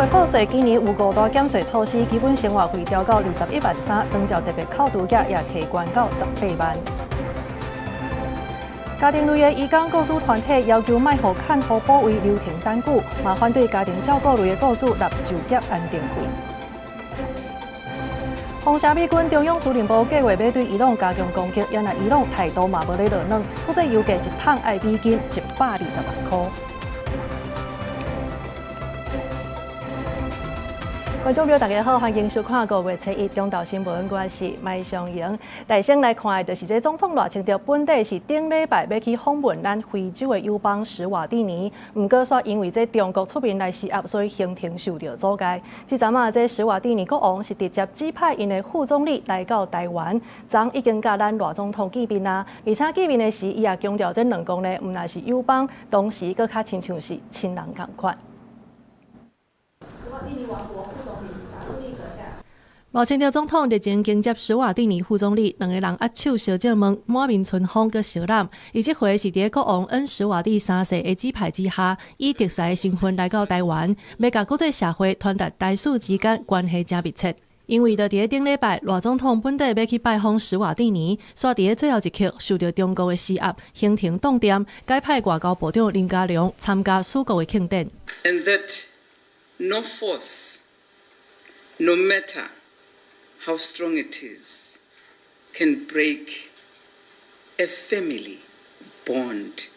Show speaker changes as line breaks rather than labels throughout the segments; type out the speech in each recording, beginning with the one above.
卫赋税今年有5大减税措施，基本生活费调到21万3，当照特别扣除额也提悬到18万。家庭类的移工雇主团体要求卖互看护保卫留停单据，嘛反对家庭照顾类的雇主纳就业安定费。红霞美军中央司令部计划要对伊朗加强攻击，原来伊朗态度嘛无咧落软，搁再油价一桶爱美金120万块。观众朋友，大家好，欢迎收看5月7日中昼新闻，我是麦尚莹。大先来看的就是这总统热清着本地是顶礼拜要去访问咱非洲的友邦史瓦蒂尼，不过说因为这中国出面来施压，所以行程受到阻碍。即阵啊，这史瓦蒂尼国王是直接指派因的副总理来到台湾，昨已经甲咱赖总统见面啦。而且见面的时，伊也强调这两国呢，唔乃是友邦，同时搁较亲像是亲人共款。史瓦蒂尼王国。目前，总统日前迎接史瓦蒂尼副总理，两个人握手烧酒问，满面春风佮笑脸。伊这回是伫国王恩史瓦蒂3世的指派之下，以特使的身份来到台湾，要甲国际社会传达台史之间关系真密切。因为就伫顶礼拜，赖总统本地要去拜访史瓦蒂尼，煞伫最后一刻受到中国的施压，行程冻点，改派外交部长林佳龙参加蜀国的庆典。
And that no force, no matter how strong it is, can break a family bond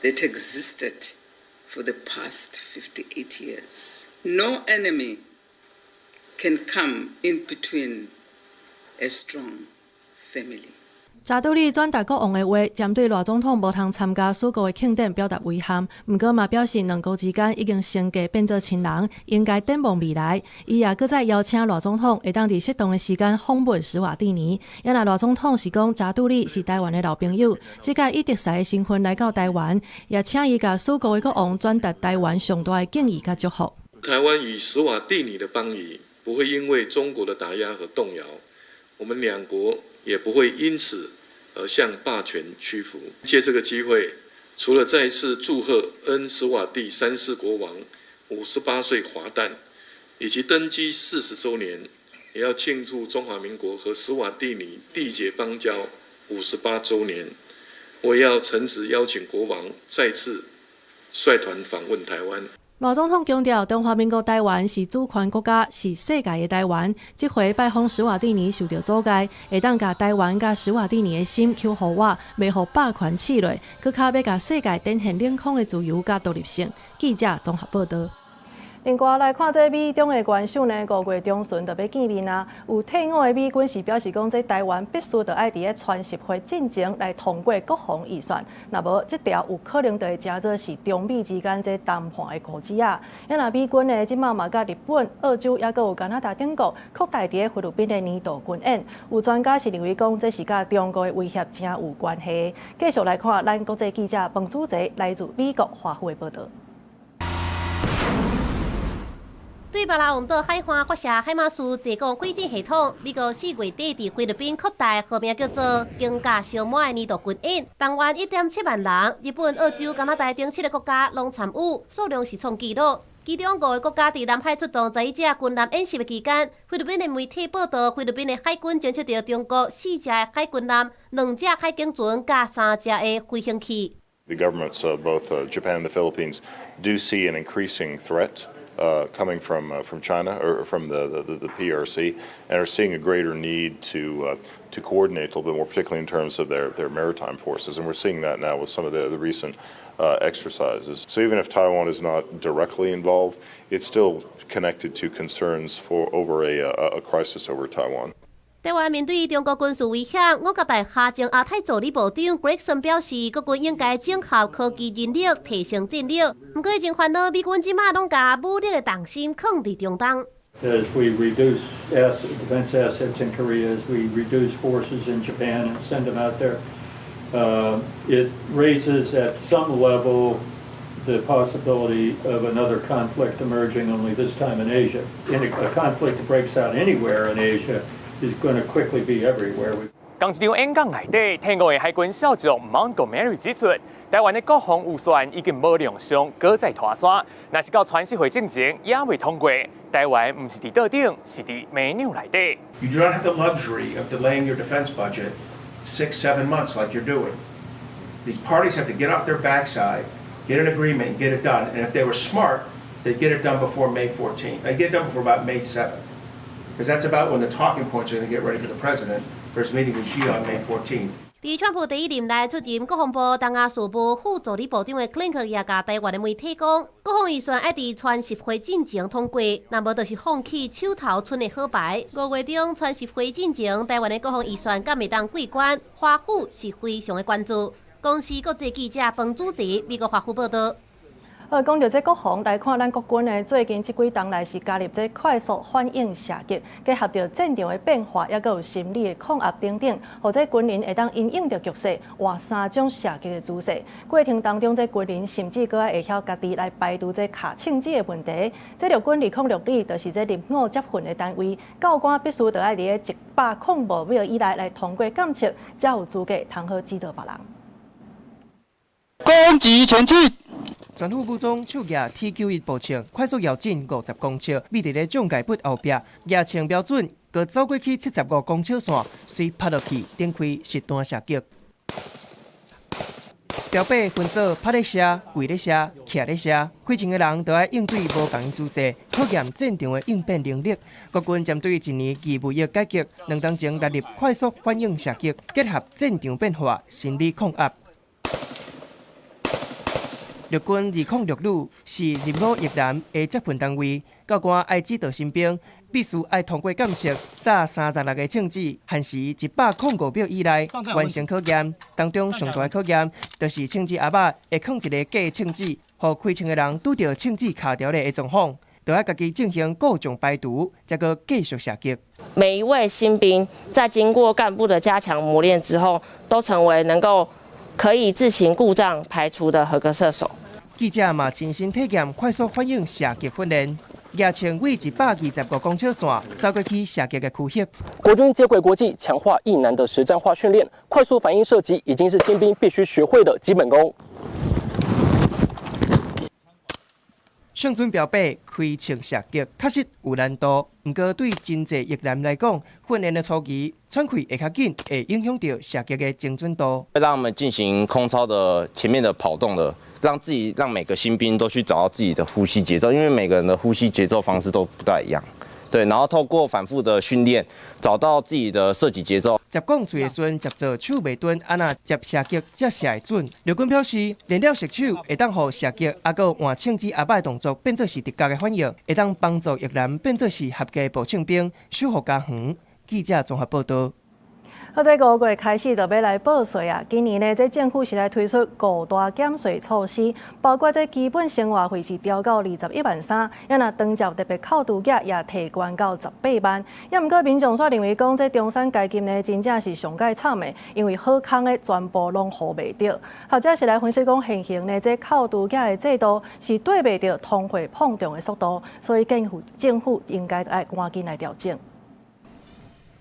that existed for the past 58 years. No enemy can come in between a strong family.
查杜里转达国王的话，针对赖总统无通参加蜀国的庆典表达遗憾，不过嘛表示两国之间已经升格变做亲人，应该展望未来。伊也搁再邀请赖总统会当伫适当的时间访问史瓦蒂尼。原来赖总统是讲查杜里是台湾的老朋友，即届以特使的身份来到台湾，也请伊甲蜀国的国王转达台湾上大的敬意甲祝福。
台湾与史瓦蒂尼的邦谊不会因为中国的打压和动摇，我们两国也不会因此而向霸权屈服。借这个机会，除了再次祝贺恩史瓦蒂3世国王58岁华诞，以及登基40周年，也要庆祝中华民国和史瓦蒂尼缔结邦交58周年。我也要诚挚邀请国王再次率团访问台湾。
赖总统强调，中华民国台湾是主权国家，是世界的台湾。这回拜访史瓦蒂尼受到阻碍，会当甲台湾甲史瓦蒂尼的心求互我，袂互霸权刺落，搁较要甲世界展现领空的自由甲独立性。记者综合报道。另外来看，这美中的元首呢，5月中旬就要见面啊。有退伍的美军是表示讲，这台湾必须就爱伫咧传习会进前来通过国防预算，若无这条有可能就会加做是中美之间这谈判的果子啊。因为美军呢，即马嘛甲日本、澳洲也有加拿大等国扩大伫咧菲律宾的年度军演。有专家是认为讲，这是甲中国的威胁真有关系。继续来看，咱国际记者彭祖哲来自美国华府的报道。
对巴拉望岛海岸发射海马斯济港轨迹系统，美国4月底伫菲律宾扩大，号名叫做“金甲小满”的年度军演，动员1.7万人，日本、澳洲、加拿大等7个国家拢参与，数量是创纪录。其中5个国家伫南海出动11只军舰演习的期间，菲律宾的媒体报道，菲律宾的海军侦测到中国4只海军舰、2只海警船加3只的飞行器。
The governments, both Japan and the Philippines, do see an increasing threat. Coming from China or from the PRC, and are seeing a greater need to coordinate a little bit more, particularly in terms of their maritime forces. And we're seeing that now with some of the recent exercises. So even if Taiwan is not directly involved, it's still connected to concerns over a crisis over Taiwan.
台湾面对中国军事威胁，我国大下政亚太助理部长 Gregson 表示，国军应该整合科技人力，提升战力。不过，真烦恼美军即马拢把武力的重心放伫中东。
As we reduce defense assets in Korea, as we reduce forces in Japan and send them out there, it raises at some level the possibility of another conflict emerging, only this time in Asia. A conflict that breaks out anywhere in Asia is going to quickly be everywhere.
刚一场演讲内底，天国的海军少将 Montgomery 指出，台湾的国防预算已经无量上，搁再拖山，若是到传习会进前也未通过，台湾唔是伫岛顶，是伫美纽内底。
You do not have the luxury of delaying your defense budget 6-7 months like you're doing. These parties have to get off their backside, get an agreement, and get it done. And if they were smart, they'd get it done before May 14th. They'd get it done before about May 7th. Because that's about when the talking points are going to get ready for the president for his meeting with Xi on May 14th.
伫川普第一任内出任国防部东亚事务副助理部长的 Clinton 也甲台湾的媒体讲，国防预算要伫传习会进前通过，那么就是放弃手头剩的好牌。5月中传习会进前，台湾的国防预算敢会当过关，华府是非常的关注。公司国际记者彭主持美国华府报道。
讲到这国防来看，咱国军呢最近这几冬来是加入这快速反应射击，结合着战场的变化，也有心理的抗压等等，或者军人会当因应着局势，换3种射击的姿势。过程当中，这军人甚至搁会晓家己来排除这卡枪支的问题。这陆军206旅就是这入伍接训的单位，教官必须得爱伫个105秒以内来通过检测，才有资格通好指导别人。
攻击前进。
全副武装手举 T91 步枪，快速摇进50公尺，秘伫咧障碍物后壁，举枪标准，佮走过去75公尺线，随拍落去，展开实弹射击。标靶分做拍咧射、跪咧射、徛咧射，开枪的人都要应对无同的姿势，考验战场的应变能力。国军针对1年义务役改革，2当前加入快速反应射击，结合战场变化、心理抗压。陆军206旅是入伍役男的接训单位，教官爱指导新兵，必须爱通过检测，早36个枪支，限时105秒以内完成考验。当中上大的考验，就是枪支阿爸会放一个假枪支，互开枪的人拄到枪支卡条的状况，就要家己进行各种排毒，再个继续射击。
每一位新兵在经过干部的加强磨练之后，都成为能够可以自行故障排除的合格射手。
记者嘛亲身体验快速反应射击训练，举枪为125公尺线走过去射击的区域。
国军接轨国际，强化役男的实战化训练，快速反应射击已经是新兵必须学会的基本功。
上准标靶开枪射击确实有难度，不过对真济役男来讲，训练的初期喘气会较紧，会影响到射击的精准度。
会让他们进行空操的前面的跑动的，让每个新兵都去找到自己的呼吸节奏，因为每个人的呼吸节奏方式都不太一样。对，然后透过反复的训练，找到自己的射击节奏。
接讲嘴的时阵，接做手袂准，安那接射击才射会准。陆军表示，练了射手会当互射击，还有换枪支阿摆动作变做是直觉的反应，会当帮助役男变做是合格步枪兵，守护家园。记者综合报道。
这5月开始就要来报税啊！今年呢，这政府是来推出5大减税措施，包括这基本生活费是调到21万3，也若当缴特别扣除额也提悬到18万。也毋过民众却认为讲，这中产阶级呢，真正是上界惨的，因为好康的全部拢付袂到。或者是来分析讲，现行呢这扣除额的制度是对袂到通货膨胀的速度，所以政府应该爱赶紧来调整。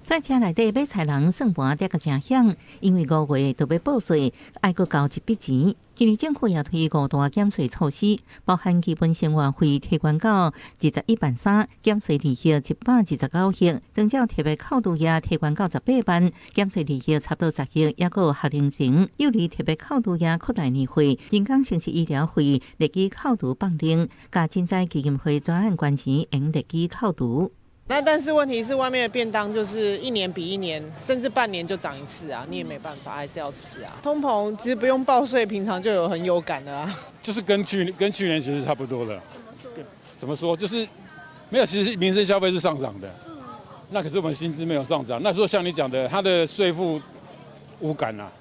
在车内底买菜人算盘跌个真响，因为5月就要报税，爱搁交一笔钱。今年政府也推5大减税措施，包含基本生活费提悬到21万3，减税利息129亿，当缴特别扣除额提悬到18万，减税利息差不多10亿，也搁有学龄前幼儿特别扣除额扩大年费，人工城市医疗费立即扣除放零，甲赈灾基金会专案捐钱用立即扣除。
但是问题是，外面的便当就是一年比一年，甚至半年就涨一次啊，你也没办法，还是要吃啊。通膨其实不用报税，平常就很有感的啊。
就是跟去年其实差不多的。怎么说？就是没有，其实民生消费是上涨的，那可是我们薪资没有上涨。那说像你讲的，他的税负无感啊。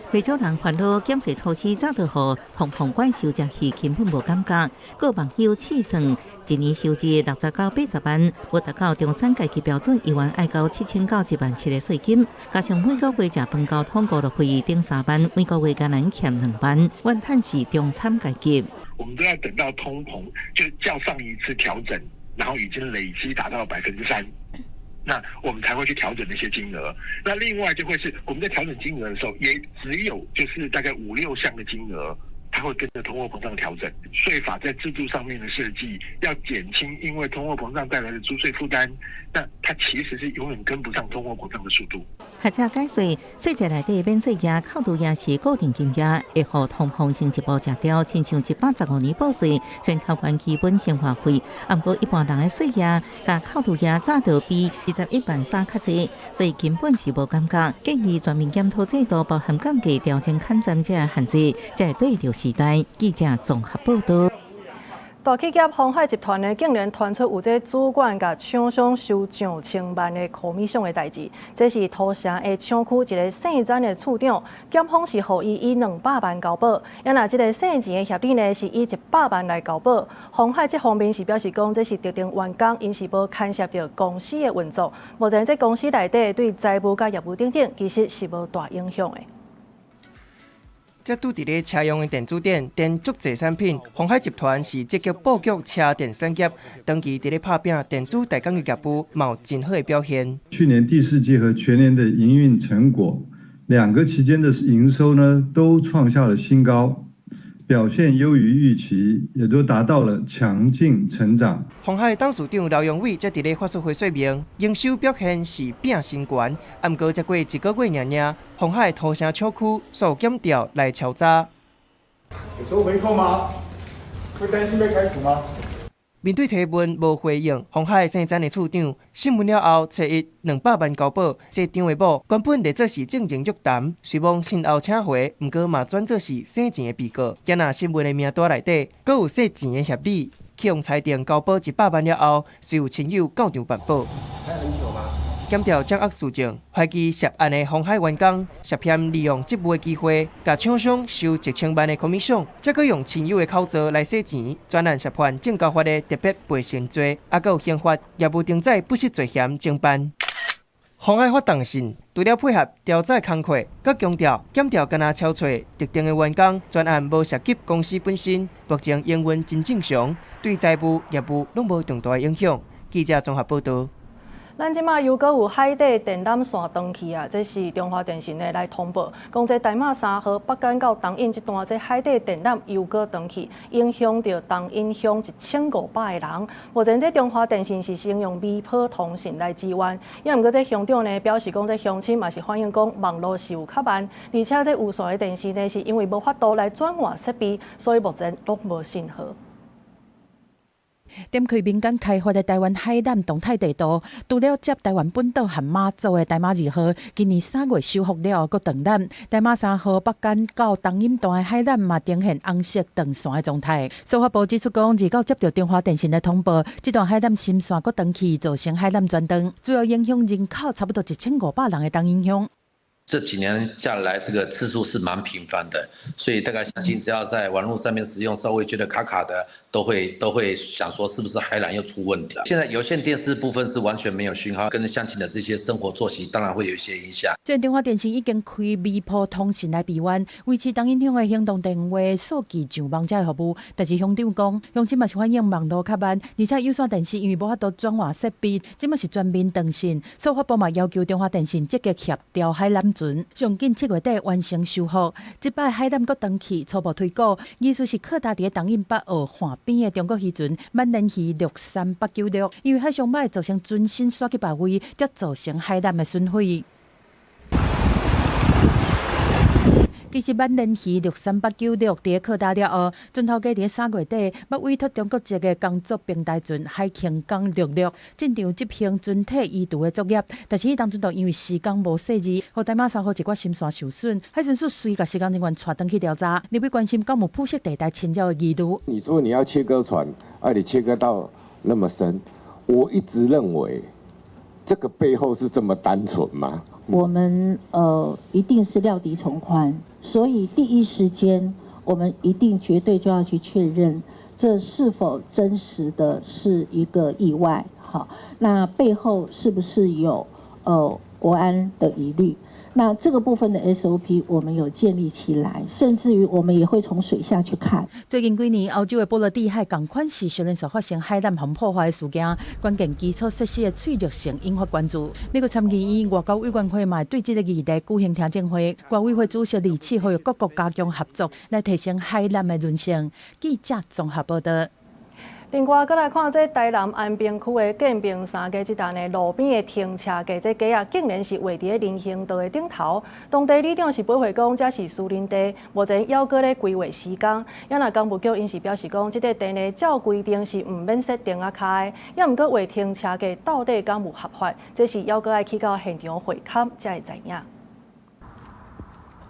不少人烦恼减税措施早就互通膨怪收食费根本无感觉，各网友试算，一年收入60到80万，无达到中产阶级标准，依然爱交7000到17000的税金，加上每个月食饭交通过路费顶3万，每个月敢能欠2万，怨叹是中产阶级。
我们都要等到通膨就较上一次调整，然后已经累积达到3%。那我们才会去调整那些金额。那另外就会是我们在调整金额的时候，也只有就是大概5-6项的金额，它会跟着通货膨胀调整。税法在制度上面的设计，要减轻因为通货膨胀带来的租税负担，那它其实是永远跟不上通货膨胀的速度。
学者解说，税制内底免税额、扣除额是固定金额，会互通膨先一步食掉，亲像115年报税，全超关基本生活费。不过一般人的税额、甲扣除额早就比21万3较济，所以根本是无感觉。建议全面检讨制度，包含降低调整砍斩者的限制，才会对着时代。记者综合报道。
大企业鸿海集团呢，竟然传出有这主管甲厂商收上千万的口米箱的代志。这是土城的厂区一个姓詹的处长，检方是予伊以200万交保，也那这个姓钱的协议呢，是以100万来交保。鸿海这方面是表示讲，这是特定员工，因是无干涉到公司的运作。目前这公司内底对财务甲业务等等，其实是无大影响的。
这拄伫咧车用的电子电，电足侪产品。鸿海集团是积极布局车电产业，长期伫咧拍拼电子代工的业务，有真好的表现。
去年第4季和全年的营运成果，2个期间的营收呢都创下了新高，表现优于预期，也都达到了强劲成长。
鸿海董事长刘永伟则伫咧发说会说明，营收表现是拼新悬，不过才过1个月尔，鸿海土城厂区所减调来敲诈。
有收回扣吗？会担心被开除吗？
面对提问无回应，鸿海姓詹的处长审问了后，找伊200万交保。市长的某原本列作是正经约谈，随望审后请回，不过嘛转做是洗钱的被告。今仔审问的名单内底，阁有洗钱的协议。启用裁定交保100万了后，随有亲友到场办保。
还很久吗？
检调掌握事情，怀疑涉案的鸿海员工涉嫌利用职务的机会，甲厂商收1000万的口米箱，再搁用亲友的口罩来洗钱。专案涉犯证交法的特别赔偿罪，还有刑法业务停载不实罪嫌侦办。鸿海发动信，除了配合调查工作，佮强调检调敢若敲找特定的员工，专案无涉及公司本身，目前营运真正常，对财务业务拢无重大影响。记者综合报道。
咱即马又阁有海底电缆线断去啊！这是中华电信的来通报，讲这台马3号北港到东引这段这海底电缆又阁断去，影响到东引乡1500个人。目前这中华电信是先用微波通讯来支援，也毋过这乡长呢表示讲，这乡亲嘛是反映讲网络是有较慢，而且这有线的电视呢是因为无法度来转换设备，所以目前拢无信号。
点开民间开发的台湾海缆动态地图，除了接台湾本岛和马祖的台马2号，今年3月修复了，搁断缆。台马3号北港到东引段的海缆嘛呈现红色断线的状态。司法部指出讲，日到接到中华电信的通报，这段海缆新线搁断去，造成海缆中断，主要影响人口差不多1500人的东引乡。
这几年下来，这个次数是蛮频繁的，所以大概相信只要在网络上面使用，稍微觉得卡卡的，都会想说是不是海缆又出问题了。现在有线电视部分是完全没有讯号，跟乡亲的这些生活作息当然会有一些影响。
虽然中华电信已经开微波通讯来避弯，维持东引乡的行动电话数据上网者的服务，但是乡长讲，乡亲嘛是反映网络较慢，而且有线电视因为无法度转换设备，这嘛是全面断线。司法部嘛要求中华电信积极协调海缆船，上近7月底完成修复。这摆海缆搁断去，初步推估，意思是靠搭伫东引北澳岸边的中国渔船万年鱼63896，因为海上歹造成船身甩去别位，才造成海缆的损毁。其实万年鱼63896伫靠搭了后，船头家伫3月底要委托中国籍的工作平台船海勤港66进场执行船体移除的作业，但是迄当船头因为时间无细致，和台马3号一寡心线受损，海巡署随甲时间人员带登去调查，立委关心敢有铺设地带侵扰的疑虑。
你说你要切割船，你切割到那么深，我一直认为这个背后是这么单纯吗？
我们一定是料敌从宽，所以第一时间我们一定绝对就要去确认这是否真实的是一个意外。好，那背后是不是有国安的疑虑？那这个部分的 SOP 我们有建立起来，甚至于我们也会从水下去看。
最近几年，欧洲的波罗的海同款是连续发生海难含破坏的事件，关键基础设施的脆弱性引发关注。美国参议院外交委员会嘛对这个议题举行听证会，外委会主席李启呼吁各国加强合作，来提升海难的韧性。记者综合报道。
另外，再来看这台南安平区的建平3街这段的路边的停车架，这架啊竟然是画伫人行道的顶头。当地里长是保卫讲，这是私人地，目前还搁咧规划施工。也那工务局因是表示讲，这个地呢照规定是唔免设停啊卡的，也唔过画停车架到底敢有合法？这是还搁爱去到现场会勘才会知影。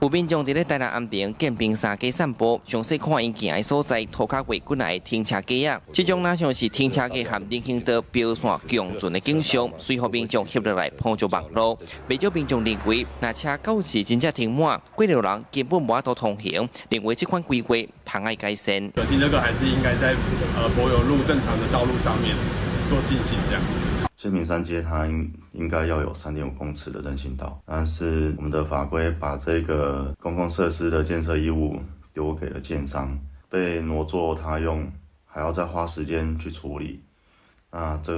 有民众伫咧台南安平建平3街散步，详细看因行的所在，涂骹画滚来的停车架啊，这种哪像是停车架和人行道标线共存的景象，随后民众翕落来铺着网络。不少民众认为，那车到时真正停满，过路人根本无法度通行，认为这款规划通爱改善。
停车格还是应该在柏油路正常的道路上面做进行这样。
建平3街它应该要有3.5公尺的人行道，但是我们的法规把这个公共设施的建设义务丢给了建商，被挪作他用，还要再花时间去处理，那这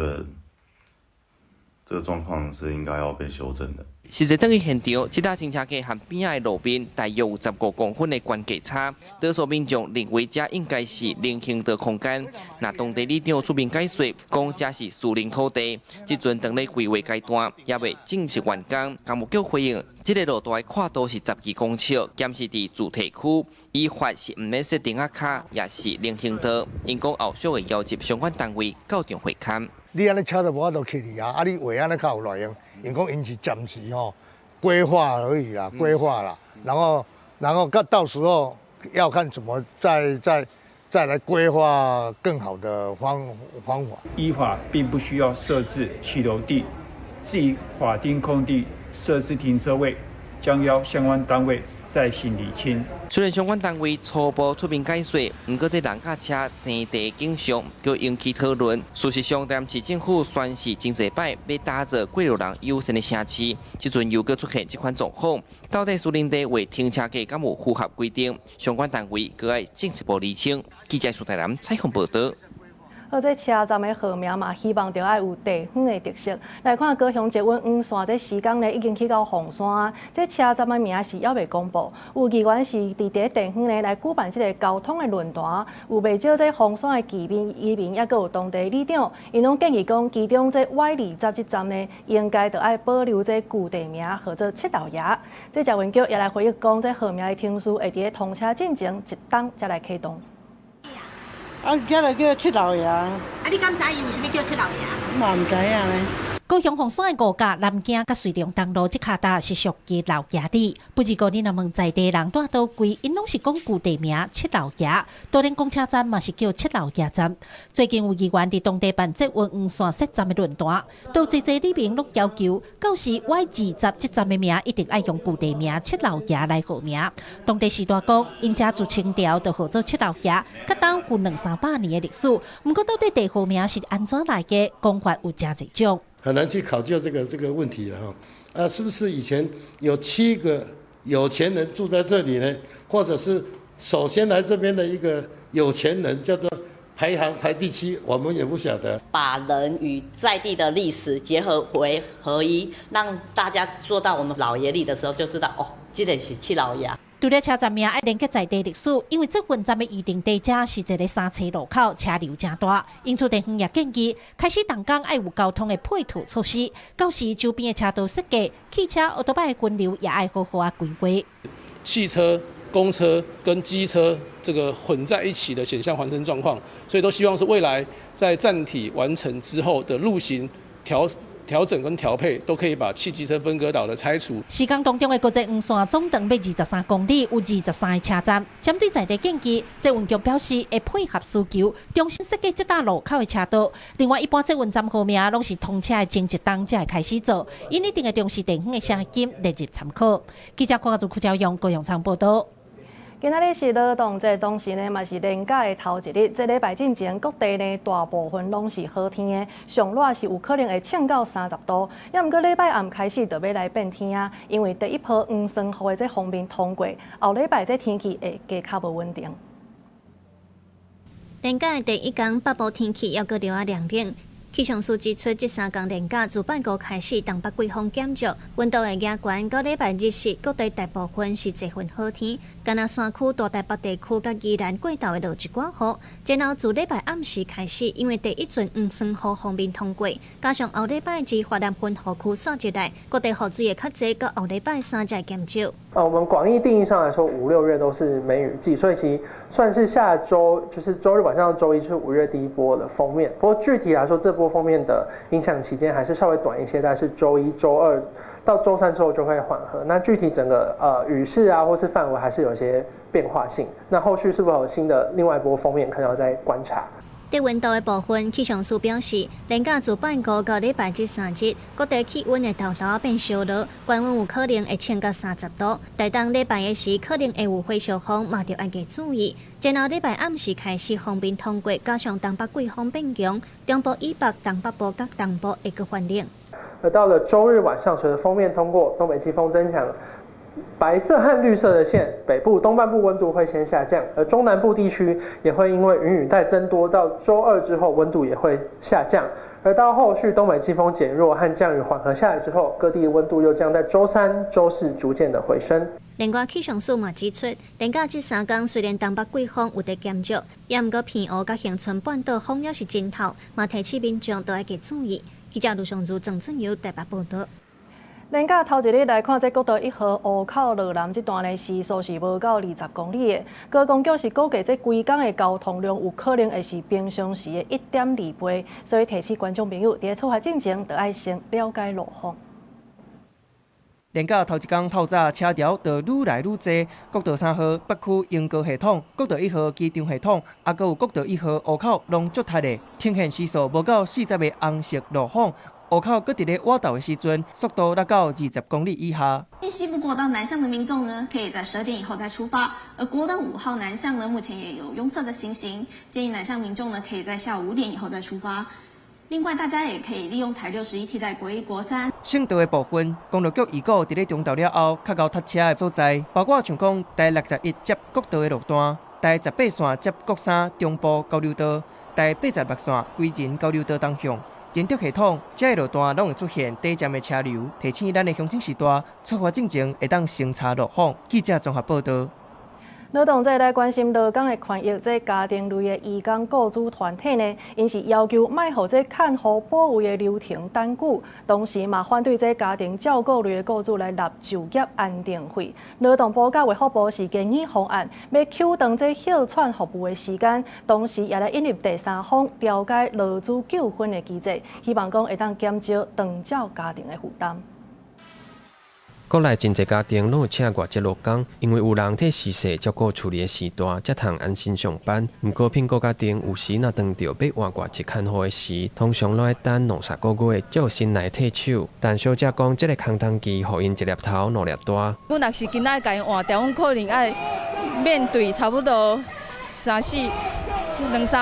个状况是应该要被修正的。
实际等于现场，这台停车架和边仔的路边大约有15公分的关价差，多数民众认为这应该是人行道空间。那当地里长出面解说，讲这是私人土地，即阵当咧规划阶段，也未正式完工。工务局回应，这个路段的跨度是12公尺，监视伫主题区，依法是唔免设停车卡，也是人行道。因讲后续会要求相关单位校正会勘。
你安尼车都无法度去哩啊！你画安尼较有路用，因讲因是暂时规划而已啦，规划啦，然后到时候要看怎么再来规划更好的方法。
依法并不需要设置汽留地，至于法定空地设置停车位，将要相关单位再行厘清。
虽然相关单位初步出面解说，不过这人甲车争地景象，却引起讨论。事实上，台南市政府宣示真侪摆要打造过路人优先的城市，即阵又搁出现这款状况，到底私人地为停车架敢有符合规定？相关单位搁爱进一步厘清。记者苏台南采访报道。
而这车站的号名嘛，希望着爱有地方的特色。来看高雄捷运黄线，这时间呢已经去到凤山。这车站的名是还未公布。有议员是伫地方呢来举办这个交通的论坛，有不少这凤山的居民、移民，也阁有当地里长，因拢建议讲，其中这 Y20这站呢，应该着爱保留这旧地名，或者七老爷。这交运局也来回忆讲，这号名的听书会伫通车进前一档才来启动。
这个叫七老爷。
你敢知伊为什么叫七老爷？
嘛唔知影咧。
高雄凤山的五甲、南京甲水龙东路这卡搭是属于老爷里，不是讲你若问在地人住倒位，因拢是讲旧地名七老爷。多连公车站嘛是叫七老爷站。最近有议员伫当地办捷运黄线设站的论坛，都侪里面拢要求，到时 Y20这站的名一定爱用旧地名七老爷来号名。当地时代讲，因家自清朝就号做七老爷，甲当有200-300年的历史。不过到底地号名是安怎来的，讲法有真侪种。
很难去考究这个问题了哈，是不是以前有7个有钱人住在这里呢？或者是首先来这边的一个有钱人叫做排第7，我们也不晓得。
把人与在地的历史结合为合一，让大家做到我们老爷历的时候就知道哦，这个是七老爷。
除了车站名爱连接在地历史，因为这运站的预定地价是一个3车路口，车流真大，因此地方也建议开始动工爱有交通的配套措施，到时周边的车道设计，汽车、奥多拜的群流也爱好好规划。
汽车、公车跟机车这个混在一起的险象环生状况，所以都希望是未来在站体完成之后的路型调整跟调配都可以把汽机车分隔岛的拆除。
施工当中的国际黄线总长要23公里，有23个车站。针对在地建议，捷运局表示会配合需求，重新设计这大路口的车道。另外，一般捷运站号名拢是通车的前一档才会开始做，因一定会重视地方的声音列入参考。记者郭家祖、邱朝阳、高永昌报道。
今仔日是劳动节，同时呢，嘛是连假的头一日。这礼拜进前，各地呢大部分拢是好天的，上热是有可能会降到30度。也毋过礼拜暗开始就要来变天啊，因为第一波黄霜雨的这锋面通过，后礼拜这天气会加较无稳定。
连假的第一天，北部天气还阁留啊凉冷。气象署指出，这3天连假自8月开始，东北季风减弱，温度会加悬。到礼拜日时，各地大部分是这份好天，敢若山区、大台北地区甲宜兰过头会落一寡雨。然后自礼拜暗时开始，因为第一阵黄霜雨锋面通过，加上后礼拜日华南分河区扫入来，各地雨水会较济，到后礼拜3才减少。
我们广义定义上来说，5、6月都是梅雨季，所以其实算是下周，就是周日晚上到周一是5月第一波的锋面。不过具体来说，这波锋面的影响期间还是稍微短一些，大概是周一、周二到周3之后就会缓和。那具体整个雨势啊，或是范围还是有一些变化性。那后续是否有新的另外一波锋面，可能要再观察。
在温度的部分，气象署表示，连假自8月到礼拜日3日，各地气温会豆豆变烧热，高温有可能会降到30度。待当礼拜的时，可能会有火烧风，嘛着要加注意。然后礼拜暗时开始锋面通过，加上东北季风变强，中部以北、东北部甲东部会阁反冷。
而到了周日晚上，随着锋面通过，东北季风增强。白色和绿色的线，北部、东半部温度会先下降，而中南部地区也会因为云雨带增多，到周2之后温度也会下降。而到后续东北季风减弱和降雨缓和下来之后，各地的温度又将在周3、周4逐渐的回升。
另外，气象署嘛指出，连假这3天虽然东北季风有在减弱，也毋过偏乌甲恒春半岛风也是真透，嘛提醒民众都要加注意。记者卢尚如、郑春友台北报道。
连假头一日来看，这国道1号湖口路南这段呢时速是无到20公里的。高公局是估计这规天的交通量有可能会是平常时的1.2倍，所以提醒观众朋友，在出发进前，就要先了解路况。
连假头一天透早车潮就愈来愈多，国道3号北区莺歌系统、国道1号机场系统，还阁有国道1号湖口拢足塌的，呈现时速无到40的红色路况。湖口搁伫咧挖道的时阵，速度达到20公里以下。
西部国道南向的民众呢，可以在12点以后再出发；而国道5号南向呢，目前也有拥塞的情形，建议南向民众呢，可以在下午5点以后再出发。另外，大家也可以利用台61替代国1、国3。
省道的部分，公路局预估伫咧中昼了后，较高塞车的所在，包括像讲台61接国道的路段、台18线接国3中部交流道、台86线归仁交流道东向。电竹系统，这个路段拢会出现短暂的车流，提醒咱的乡亲时代出发进前会当先查路况。记者综合报道。
劳动节来关心劳工的权益，这家庭类的移工雇主团体呢，因是要求卖互这看护保卫的流程单久，同时嘛反对这家庭照顾类的雇主来纳就业安定费。劳动部甲卫福部是建议方案，要缩短这休喘服务的时间，同时也来引入第三方调解劳资纠纷的机制，希望讲会当减少长照家庭的负担。
国内真侪家庭拢有请外籍劳工，因为有人替逝世照顾处理的时段，才通安心上班。不过，聘雇家庭有时若当着要换外籍看护的时，通常拢要等2-3个月才有新来替手。但小姐讲，这个空档期，互因一粒头两粒大。
阮若是今仔甲因换掉，阮可能要面对差不多2-3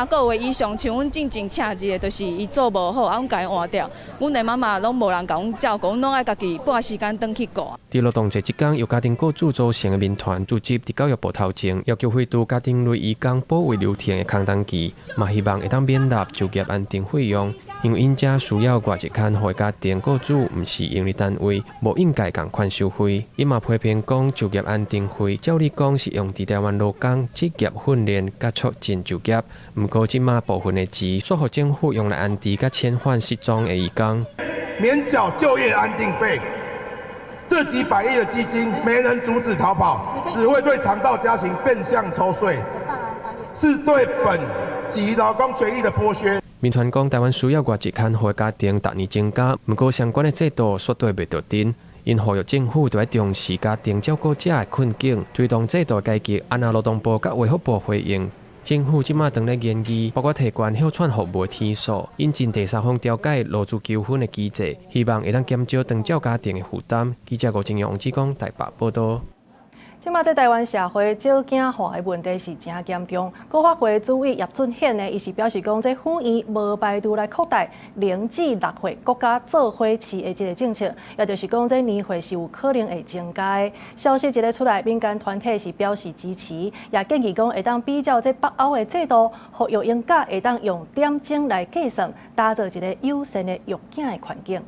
个月以上，像阮进前请一个，就是伊做无好，阮甲伊换掉。阮的妈妈拢无人甲阮照顾，阮拢爱家己半时间转去顾。
伫劳动节即天，由家庭雇主组成的民团组织伫教育部头前，要求废除家庭类移工保卫流程的空档期，嘛希望会当免纳就业安定费用。因为因遮需要外籍看护的家庭雇主毋是营利单位，无应该共款收费。伊嘛批评讲就业安定费，照理讲是用伫台湾劳工职业训练甲促进就业，毋过即马部分的钱煞互政府用来安置甲遣返失踪的移工。
免缴就业安定费，这几百亿的基金没人阻止逃跑，只会对长照家庭变相抽税，是对本及劳工权益的剥削。
民团讲，台湾需要外籍看护的家庭逐年增加，不过相关的制度绝对袂到顶。因呼吁政府要重视家庭照顾者的困境，推动制度改革。按劳动部甲卫福部回应，政府即马正在研议，包括提悬休喘服务的天数，引进第三方调解劳资纠纷的机制，希望会当减少长照家庭的负担。记者吴正阳、王志刚台北报道。
即马在台湾社会少子化的问题是真严重。国发会主委叶俊显呢，伊是表示讲，这府院无排除来扩大0至6岁国家做伙市的这个政策，也就是讲，这年岁是有可能会增加的。消息一个出来，民间团体是表示支持，也建议讲会当比较这北欧的制度，互育婴假会当用点钟来计算，打造一个友善的育婴的环境。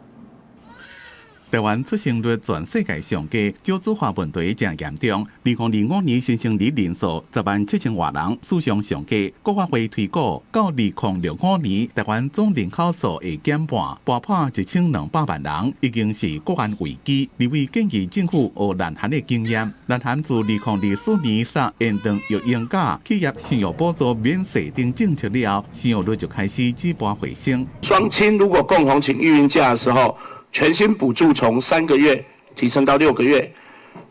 台湾出生率全世界上低，少子化问题正严重。2025年新生儿人数107000多人，史上上低。国发会推估，到2065年，台湾总人口数会减半，跌破1200万人，已经是国安危机。立委建议政府学南韩的经验，南韩自2024年3延长育婴假、企业生育补助免税等政策了，生育率就开始止步回升。
双亲如果共同请育婴假的时候，全薪补助从3个月提升到6个月，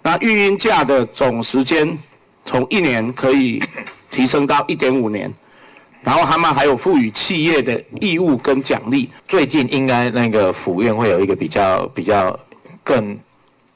那育婴假的总时间从1年可以提升到1.5年，然后他们还有赋予企业的义务跟奖励。
最近应该那个府院会有一个比较更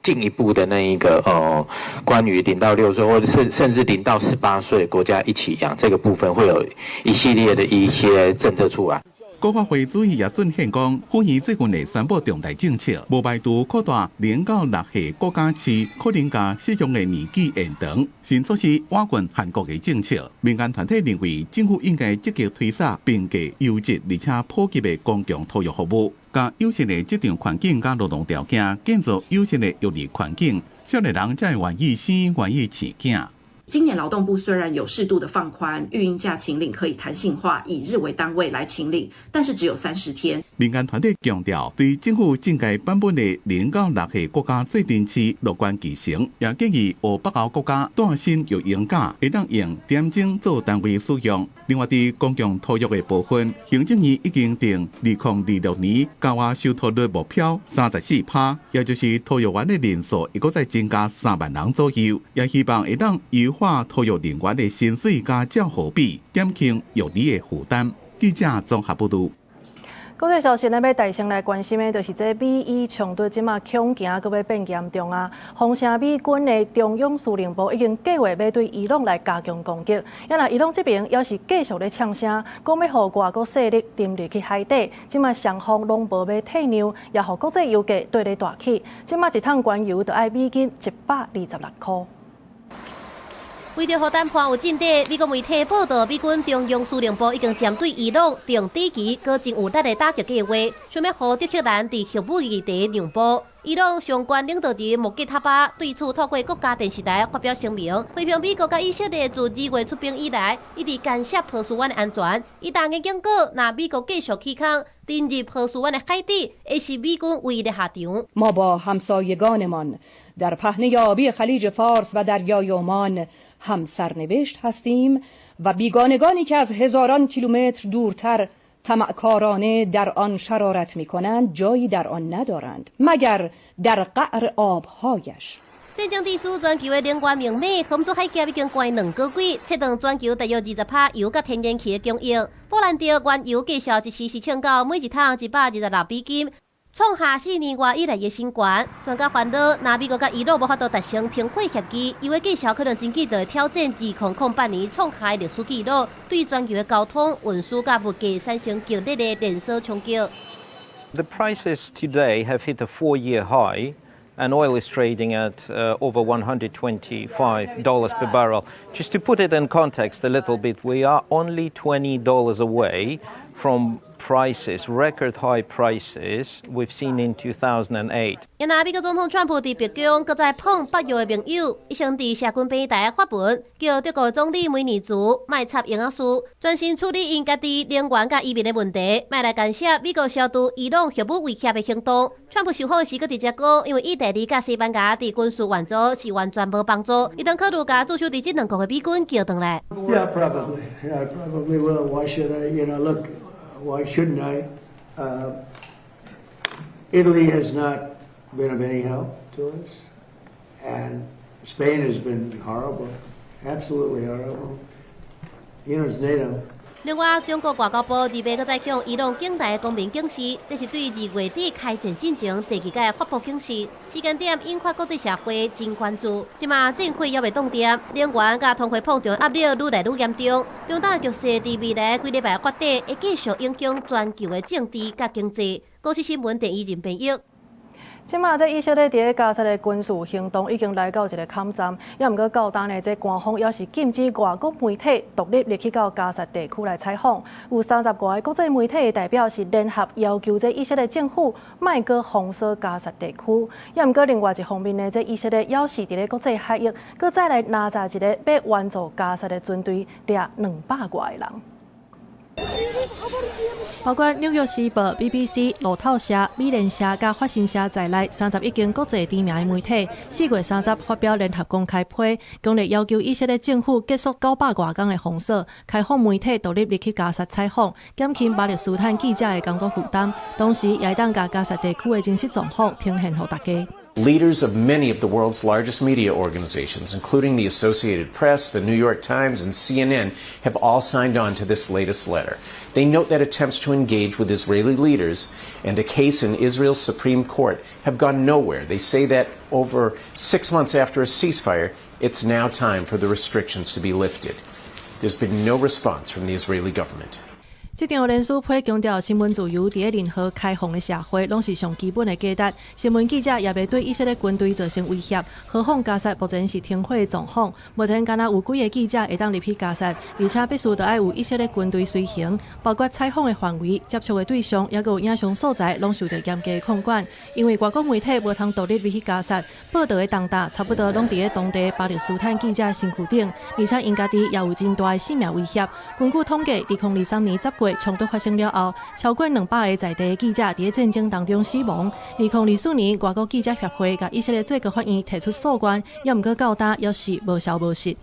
进一步的那一个关于0到6岁或者甚至0到18岁国家一起养这个部分，会有一系列的一些政策出来。
国发会主席叶俊显讲，府院最近会宣布重大政策，无排除扩大0到6岁国家市可能甲适用的年纪延长。新措施瓦解韩国的政策，民间团体认为政府应该积极推展并给优质而且普及的公共托育服务，甲友善的职场环境甲劳动条件，建造友善的育儿环境，少年人才会愿意生愿意生囝。
今年劳动部虽然有适度的放宽，育婴假请领可以弹性化，以日为单位来请领，但是只有30天。
民间团体强调，对政府正该版本的0到6岁国家制定期乐观其成，也建议学北欧国家带薪育婴假会当用点钟做单位使用。另外，伫公共托育的部分，行政院已经定2026年教育受托率目标34%，也就是托育员的人数会再增加3万人左右，也希望会当优化托育人员的薪水加照护比，减轻育儿的负担。记者综合报道。
国际消息，咱要大先来关心的，就是这美伊冲突即马恐惊阁要变严重啊！风声美军的中央司令部已经计划要对伊朗来加强攻击，原来伊朗这边也是继续咧呛声，讲要互外国势力沉入去海底。即马双方拢无要退让，也互国际油价对咧大起。即马一桶原油就要美金126块。
为着互谈判有进展，美国媒体报道，美军中央司令部已经针对伊朗定短期、搁真有力的打击计划，想要互德黑兰伫核武议题让步。伊朗相关领导人穆吉塔巴对此透过国家电视台发表声明，批评美国甲以色列自2月出兵以来，一直干涉波斯湾的安全。伊当嘅警告，若美国继续起空，进入波斯湾的海底，会是美军唯一的下场。
ما با همسایگانمان در پهنه‌یابی خلیج فارس و دریای عمان هم سرنوشت هستیم و بیگانگانی که از هزاران کیلومتر دورتر طمعکارانه در آن شرارت می‌کنند جایی در آن ندارند مگر در قعر آبهایش。
战争地区全球的能源明美，合作海峡已经关2个月，切断全球大约20%油甲天然气的供应。波兰的原油计数一时是冲到每一桶126美金。创下4年外以来的新高，专家烦恼，若美国甲伊朗无法度达成停火协议，伊的计数可能真正就会挑战2008年创下的历史纪录，对全球的交通、运输甲物价产生激烈的连锁冲击。
The prices today have hit a 4-year high, and oil is trading at over $125 per barrel. Just to put it in context a little bit, we are only $20 away from prices, record high prices we've seen in 2008.
原来美国总统川普伫北京，搁在碰北约的盟友，伊先伫社群平台发文，叫德国总理梅尼祖卖插英仔书，专心处理因家己能源甲移民的问题，卖来干涉美国消除伊朗核武威胁的行动。川普受访时搁直接讲，因为意大利甲西班牙伫军事援助是完全无帮助，伊当考虑甲驻守伫这2国的美军叫回来。
Yeah, probably. I probably will. Why should I? Look. Why shouldn't I? Italy has not been of any help to us, and Spain has been horrible, absolutely horrible. It's NATO.
另外，中国外交部2月再向伊朗境内的公民警示，这是对2月底开战进程第2届发布警示，时间点引发国际社会真关注。即马战火还未冻点，能源甲通货膨胀压力愈来愈严重，中东局势伫未来几礼拜发展会继续影响全球的政治甲经济。国际新闻第一任编译。
即马这以色列伫加沙的军事行动已经来到一个坎站，也毋过到当呢，这官方也是禁止外国媒体独立入去到加沙地区来采访。有30多个国际媒体的代表是联合要求这以色列政府莫阁封锁加沙地区。也毋过另外一方面呢，这以色列要是伫咧国际海域，搁再来拿查一个要援助加沙的军队，掠200多个人。包括《纽约时报》、BBC、路透社、美联社甲法新社在内31间国际知名的媒体，4月30发表联合公开批，强烈要求以色列政府结束900多天的封锁，开放媒体独立入去加沙采访，减轻巴勒斯坦记者的工作负担，同时也当甲加沙地区的真实状况呈现给大家。
Leaders of many of the world's largest media organizations, including the Associated Press, the New York Times, and CNN, have all signed on to this latest letter. They note that attempts to engage with Israeli leaders and a case in Israel's Supreme Court have gone nowhere. They say that over 6 months after a ceasefire, it's now time for the restrictions to be lifted. There's been no response from the Israeli government.
这场联署批强调，新闻自由伫任何开放的社会，拢是上基本的价值。新闻记者也袂对以色列军队造成威胁。何况加沙目前是停火的状况，目前敢若有几个记者会当入去加沙，而且必须得爱有以色列军队随行，包括采访的范围、接触的对象，也有影像所在，拢受到严格的控管。因为外国媒体无通独立入去加沙，报道的重担差不多拢伫咧当地巴勒斯坦记者身躯顶，而且因家己也有真大的性命威胁。根据统计，2023年10月冲突发生了后，超过200个在地的记者伫战争当中死亡。2024年，外国记者协会甲以色列最高法院提出诉愿，也毋过到今也是无消无息。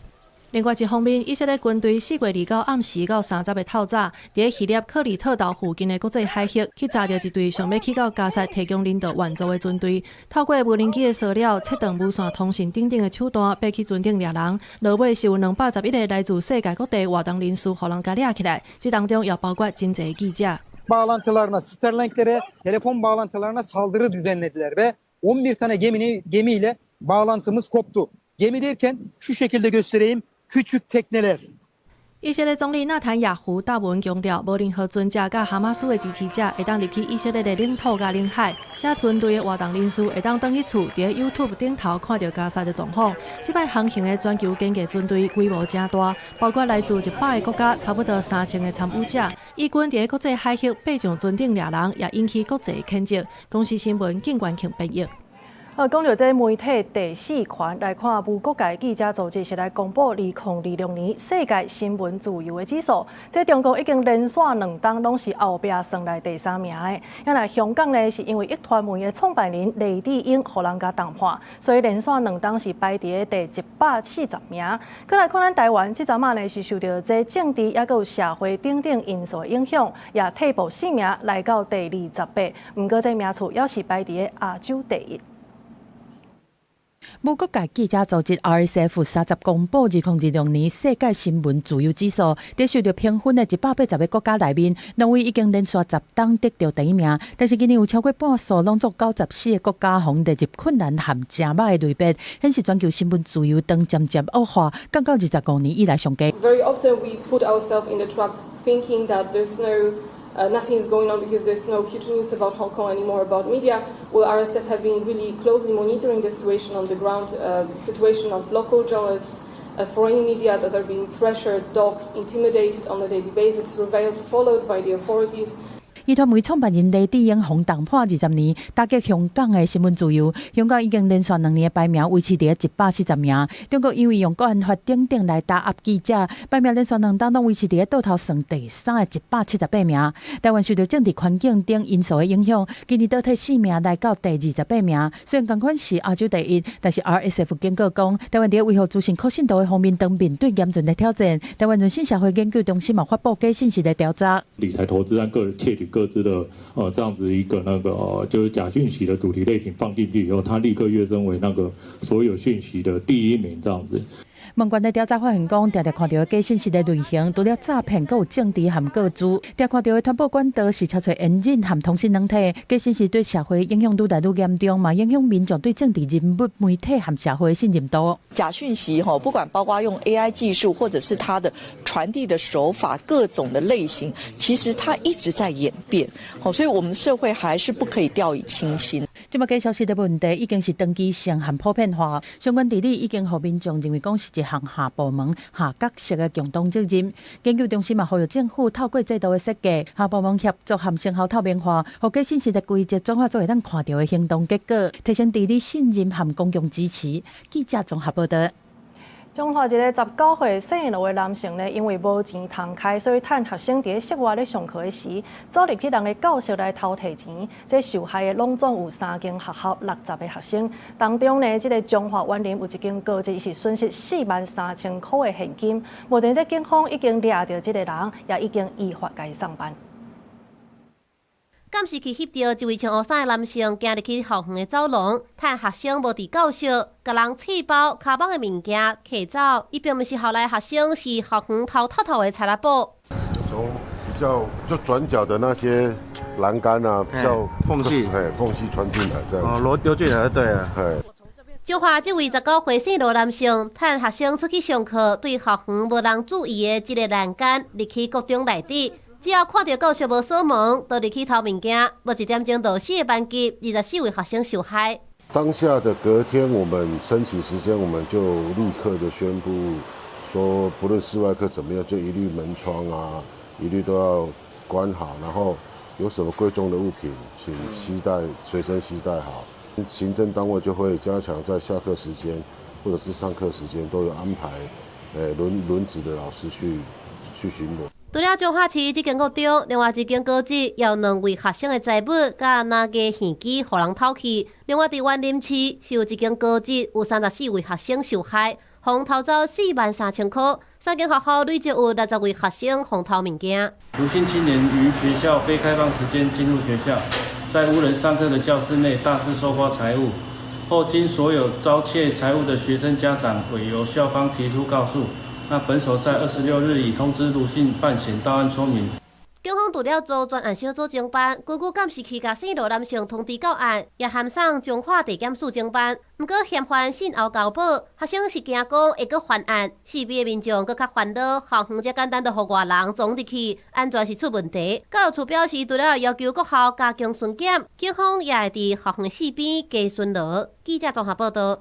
另外一方面，以色列军队4月29暗时到30的透早，伫希腊克里特岛附近的国际海域去查到一队想要去到加沙提供人道援助的军队，透过无人机的扫描、切断无线通讯等等的手段，爬去船顶掠人。落尾是有211个来自世界各地活动人士，互人甲掠起来，这当中也包括真侪记者。
bağlantılarına, Starlink'lere, telefon bağlantılarına saldırı düzenlediler ve 11 tane gemiyle bağlantımız koptu. Gemi derken şu şekilde göstereyim. Küçük tekneler.
以色列总理纳坦雅胡答文强调，无任何船只甲哈马斯的支持者会当入去以色列的领土甲领海，这军队的活动人士会当返去厝，伫 YouTube 顶头看到加沙的状况。这摆航行的全球间谍军队规模真大，包括来自100个国家，差不多3000个参与者。以军伫国际海域爬上船顶掠人，也引起国际谴责。公司新闻景观庆编译。讲到这媒体第4权来看，无国界记者组织是来公布2026年世界新闻自由的指数。这中国已经连续2档拢是后壁算来第3名的。原来香港呢，是因为一传媒的创办人雷智英互人家动判，所以连续2档是排伫第140名。再来看咱台湾，这阵仔呢是受到这政治也有社会等等因素的影响，也退步4名来到第28。不过这名次也是排伫亚洲第1。
无国界记者组织 RSF 30公布2026年世界新闻自由指数，在受到评分的180个国家内面，挪威已经连续10档得到第1名，但是今年有超过半数拢做94个国家红列入困难和正歹的类别，显示全球新闻自由正渐渐恶化，降到25年以来上低。
Very often we put ourselves in the trap thinking that there's nothing is going on because there's no huge news about Hong Kong anymore about media. Well, RSF have been really closely monitoring the situation on the ground, situation of local journalists, foreign media that are being pressured, doxed, intimidated on a daily basis, surveilled, followed by the authorities.
依传媒创办人雷智英红动判20年，打击香港的新闻自由。香港已经连续2年的排名维持伫140名。中国因为用国安法等等来打压记者，排名连续2档拢维持伫倒头算第3的178名。台湾受到政治环境等因素的影响，今年倒退4名来到第28名。虽然同款是亚洲第1，但是 RSF 警告讲，台湾伫维护资讯可信度的方面，当面对严峻的挑战。台湾人性社会研究中心嘛发布假信息的调查，
理财投资和个人窃取各自的这样子一个就是假讯息的主题类型放进去以后，它立刻跃升为那个所有讯息的第1名这样子。
问卷的调查发现讲，常常看到的假信息的类型，除了诈骗，还有政治和个资。常看到的传播管道是插嘴烟瘾和通讯软体。假信息对社会影响愈来愈严重，嘛影响民众对政治人物、媒体和社会的信任度。
假讯息不管包括用 AI 技术，或者是它的传递的手法，各种的类型，其实它一直在演变。所以我们社会还是不可以掉以轻心。
这么假消息的问题已经是长期性和普遍化，相关治理已经让民众认为讲是一项下部门、下角色的共同责任。研究中心嘛呼吁政府透过制度的设计，下部门合作和成效透明化，让假信息的规则转化作会当看到的行动结果，提升治理信任和公共支持。记者综合报道。
彰化一个19岁姓罗的男性呢，因为无钱通开，所以趁学生伫室外咧上课时，走入去人的教室来偷摕钱。这受害的拢总有3间学校60个学生，当中呢，这个彰化园林有一间高职是损失43000块的现金。目前这警方已经抓到这个人，也已经依法甲伊送办。
监视器翕到一位穿黑衫的男性行入去校园的走廊，趁学生无伫教室，甲人刺包卡绑的物件摕走。伊并不是校内学生，是校园偷套的查拉布。
从比较就转角的那些栏杆啊，比较缝隙穿进来这样。溜进来对啊。
彰化这位19岁姓罗男性，趁学生出去上课，对校园无人注意的一个栏杆入去国中内底。只要看到教室无锁门，就入去偷物件，无1点钟就4个班级24位学生受害。
当下的隔天，我们申请时间，我们就立刻的宣布说，不论室外课怎么样，就一律门窗啊，一律都要关好，然后有什么贵重的物品，请随身携带好。行政单位就会加强在下课时间或者是上课时间都有安排，轮值的老师去巡逻。
除了彰化市这间国中，另外一间高职也有2位学生的财物甲拿个现金互人偷去。另外，伫园林市是有一间高职有34位学生受害，互偷走43000块。3间学校累计有60位学生互偷物件。
卢姓青年于学校非开放时间进入学校，在无人上课的教室内大肆搜刮财物，后经所有遭窃财物的学生家长委由校方提出告诉。那本所在26日已通知卢姓犯嫌到案说明。
警方除了做专案小组侦办，根据监视器甲姓罗男性通知到案，也函送彰化地检署侦办。不过嫌犯信后交保，学生是惊讲会阁犯案，四边的民众阁较烦恼，校园这简单就互外人闯入去，安全是出问题。教育处表示，除了要求各校加强巡检，警方也会伫校园四边加巡逻。记者综合报道。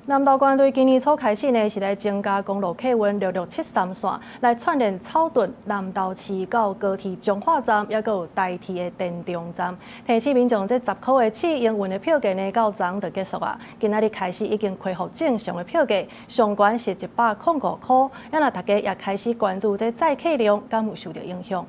南投县对今年初开始呢，是来增加公路客运6673线，来串联草屯、南投市到高铁彰化站，也有台铁的田中站。提醒民众，这10块的试营运的票价呢，到昨就结束啊。今仔日开始已经恢复正常的票价，上悬是105块。那大家也开始关注这载客量敢有受到影响。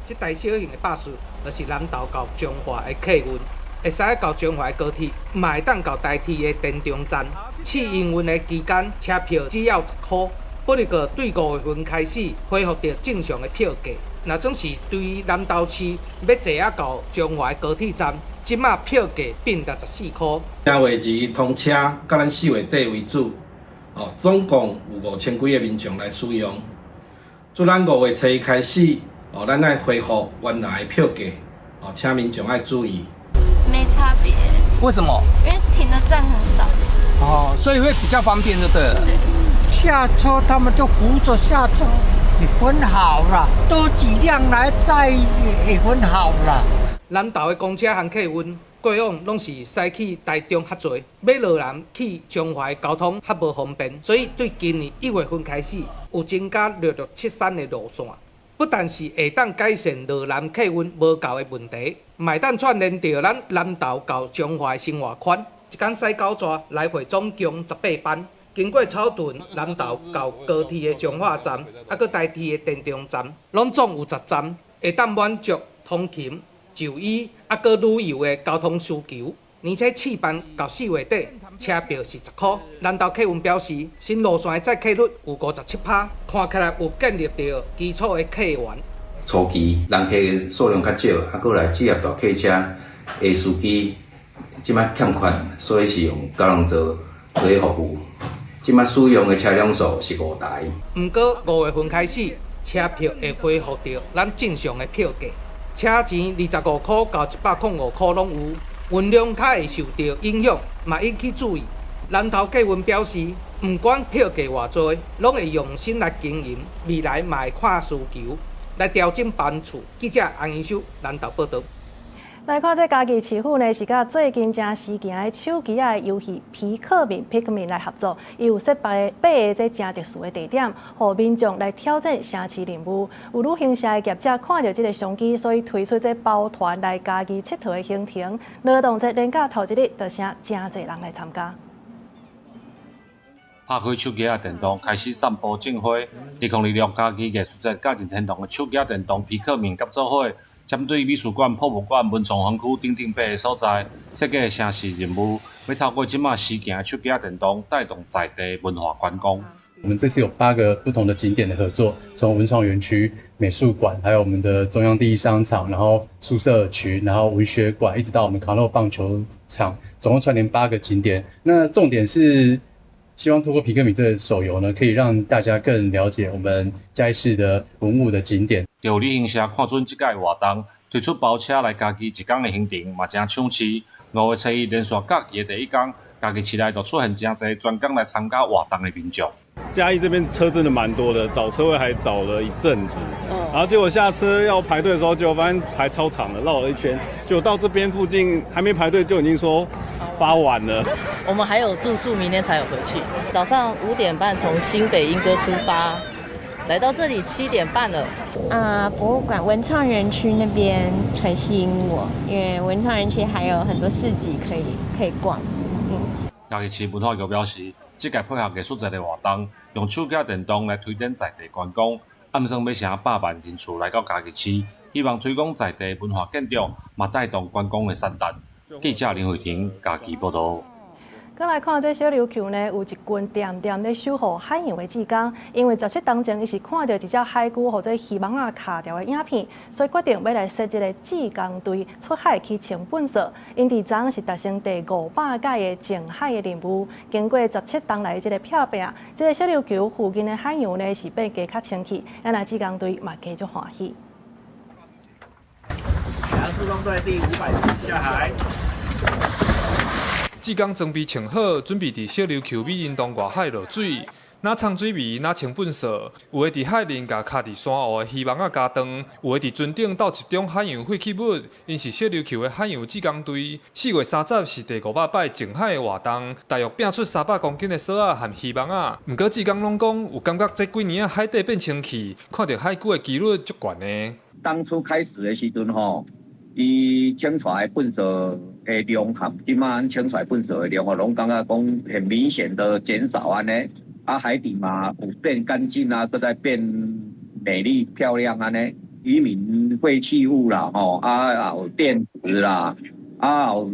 这台小型的巴士，就是南投到彰化的客运。会使到彰化的高铁，嘛会当到台铁的田中站。试营运的期间，车票只要10块。不过对5月份开始恢复到正常的票价。若总是对于南投市要坐到彰化的高铁站，即马票价变到14块。
正月2通车，甲咱4月底为主。总共有5000几个民众来使用。自咱5月初1开始，咱爱恢复原来的票价。请民众爱注意。
没差别。
为什么？
因为停的站很少。
所以会比较方便就对了。
对。
下车他们就扶着下车，也分好了，多几辆来载也分好了。
南投的公车和客运过往拢是驶去台中较多，要落南去彰化的交通较无方便，所以对今年1月份开始有增加6673的路线。不但是会当改善落南客运无够的问题，嘛会当串联到咱南投到彰化的生活圈，一天驶9逝，来回总共18班，经过草屯、南投到高铁的彰化站，还佫台铁的田中站，拢总有10站，会当满足通勤、就医，佫旅游的交通需求。而且试办到4月底，车票是10块。南投客运表示，新路线的载客率有57%，看起来有建立到基础的客源。
初期人客数量较少，过来职业大客车的司机即摆欠缺，所以是用交通座做服务。即马使用的车辆数是5台。
不过5月份开始，车票会恢复到咱正常的票价，车钱25块到105块拢有，运量较会受到影响，嘛引起注意。南投客运表示，不管票价偌济，拢会用心来经营，未来嘛会看需求来调整班次。记者洪英秀南投报道。
来看这家己市府呢，是甲最近正时行的手机仔游戏皮克敏 Pikmin 来合作，伊有设8个这正特殊的地点，互民众来挑战城市任务。有旅行社的业者看到这个商机，所以推出这包团来家己佚佗的行程，劳动节连假头一日，就请真侪人来参加。
拍开手机仔电动，开始散步种花。2026家己艺术节假日天堂的手机仔电动皮克敏合作伙。针对美术馆、博物馆、文创园区等等8个所在，设计城市任务，要透过即马时行的手机电动，带动在地文化观光。
我们这次有8个不同的景点的合作，从文创园区、美术馆，还有我们的中央第一商场，然后宿舍区，然后文学馆，一直到我们卡洛棒球场，总共串联8个景点。那重点是希望透过皮克敏这个手游呢，可以让大家更了解我们嘉义市的文物的景点。
由旅行社看准即届活动，推出包车来家己一天的行程，嘛真抢市。5月初一连续假期的第一天，家己市内就出现真侪专工来参加活动的民众。
嘉义这边车真的蛮多的，找车位还找了一阵子，然后结果下车要排队的时候，结果发现排超长的，绕了一圈，结果到这边附近还没排队就已经说发完了。
我们还有住宿，明天才有回去。早上5点半从新北莺歌出发，来到这里7点半了。
博物馆文创园区那边很吸引我，因为文创园区还有很多市集可以逛。
嘉义市文化局表示，这届配合艺术节的活动，用手机电动来推展在地观光，暗算要成100万人次来到嘉义市，希望推广在地文化建筑，嘛带动观光的产值。记者林慧婷嘉义报道。
再来看这小琉球呢，有一群店店咧守护海洋的志工，因为17当前伊是看到一只海龟或者鱼网啊卡掉的影片，所以决定要来设一个志工队出海去清粪扫。因伫昨是达成第500届的净海的任务，经过17当来这个漂拼，这个小琉球附近的海洋呢是变加较清气，咱来志工队嘛加足欢喜。
速中队第500下海。
志工装备穿好，准备伫小琉球美人洞外海落水。那冲水味，那清粪扫，有的伫海面甲卡伫山湖的渔网仔加长，有的伫船顶倒集中海洋废弃物。因是小琉球的海洋志工队，4月30日是第500摆净海的活动，大约拼出300公斤的扫仔和渔网仔。毋过志工拢讲有感觉这几年啊海底变清气，看到海龟的几率足悬的。
当初开始的时阵吼，伊清出来粪扫的量含即马清出来粪扫的量，我拢感觉讲很明显的减少安尼。海底嘛有变干净啊，都在变美丽漂亮安尼。渔民废弃物啦，有电池啦，有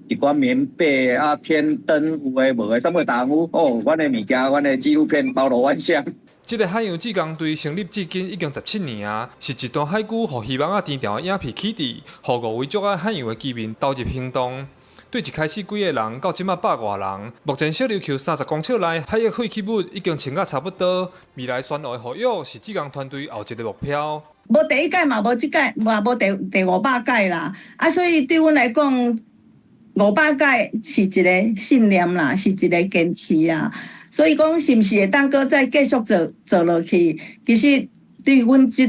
一寡棉被天灯有诶无诶，什么大物阮的物件，阮的纪录片包罗万象。
这个海洋志工队成立至今已经17年啊，是一段海龟和渔网仔低调的影片起地，互5位足爱海洋的居民投入行动。对一开始几个人到即马100外人，目前小琉球30公尺内海洋废弃物已经清啊差不多。未来选后的保育是志工团队后一个目标。
无第一届嘛，无即届，嘛无第500届啦。所以对阮来讲，500届是一个信念啦，是一个坚持啦。所以讲，是毋是会当搁再继续做落去？其实对阮这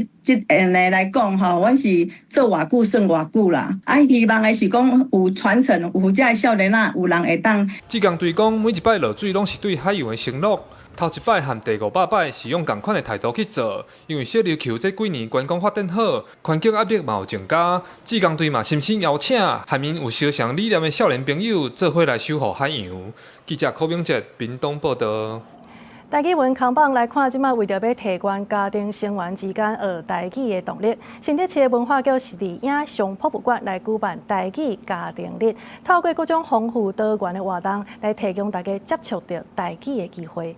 下来讲吼，阮是做偌久算偌久啦。希望的是讲有传承，有遮少年仔有人会当。
志工队讲，每一摆落水拢是对海洋的承诺。头一摆和第500摆是用同款的态度去做，因为小琉球这几年观光发展好，环境压力嘛有增加。志工队嘛深深邀请海面有相同理念的少年朋友做伙来守护海洋。记者柯明哲屏东报道。
台语文扛棒来看，即马为着要提悬家庭成员之间学台语的动力，新竹市的文化局是伫影像博物馆来举办台语家庭日，透过各种丰富多元的活动，来提供大家接触到台语的机会。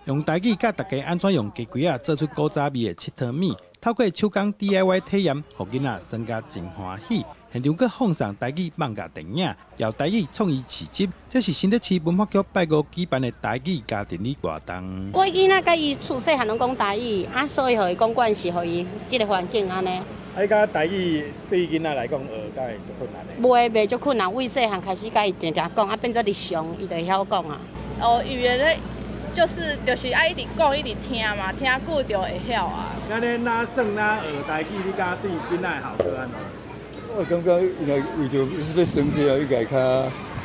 用台语教大家安怎用鸡龟仔做出古早味的七汤米，透过手工 DIY 体验，互囡仔生甲真欢喜。现场阁放上台语漫画电影，由台语创意市集，这是新德市文化局拜五举办的台语家庭日活动。
我囡仔甲伊厝细汉拢讲台语，所以互伊讲惯势，互伊即个环境安尼。
甲台语对囡仔来讲学，敢会足困难的？
袂足困难，为细汉开始甲伊定定讲，变做日常，伊就会晓讲啊。
语言咧，就是爱一直讲，一直听嘛，听久就会晓啊。
安尼哪算哪学台语，你敢对囡仔效果安怎？
我感觉伊若为着是要升级啊，伊家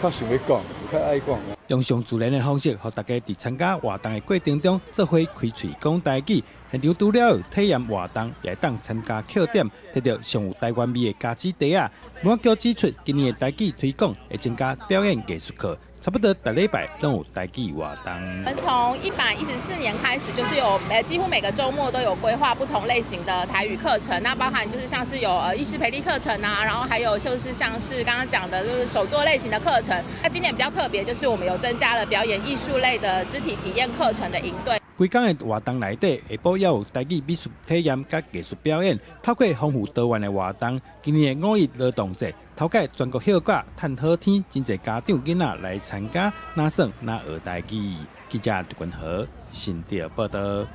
较想要讲，较爱讲。
用上自然的方式，互大家伫参加活动的过程中，做伙开喙讲台语。现场除了体验活动，也当参加课点，得到上有台湾味的家子茶啊。文化局指出，今年的台语推广会增加表演艺术课，差不多每礼拜都有台语活动。
我们从114年开始，就是有几乎每个周末都有规划不同类型的台语课程，那包含就是像是有医师培力课程啊，然后还有就是像是刚刚讲的，就是手作类型的课程。那今年比较特别，就是我们有增加了表演艺术类的肢体体验课程的营队。
规天的活动内底，下晡也有台语美术体验甲艺术表演，透过丰富多元的活动，今年的5.1劳动节，头届全国hiệu果趁好天，真侪家长囡仔来参加，哪算哪学台语。记者杜君豪新潮报道。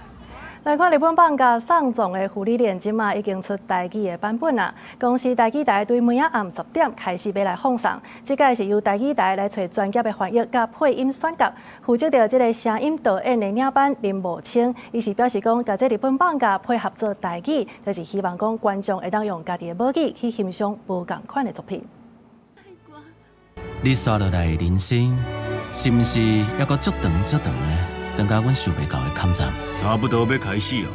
来看日本放假送葬的芙莉莲，即马已经出台语的版本啦。公司台语台对每仔暗10点开始要来放送，这届是由台语台来找专业的翻译甲配音选角，负责着这个声音导演的领班林茂清，伊是表示讲，甲这日本放假配合做台语，就是希望讲观众会当用家己的母语去欣赏无共款的作品。
你刷落来的人生，是毋是还阁足长的？等到阮想袂到的坎站，
差不多要开始哦。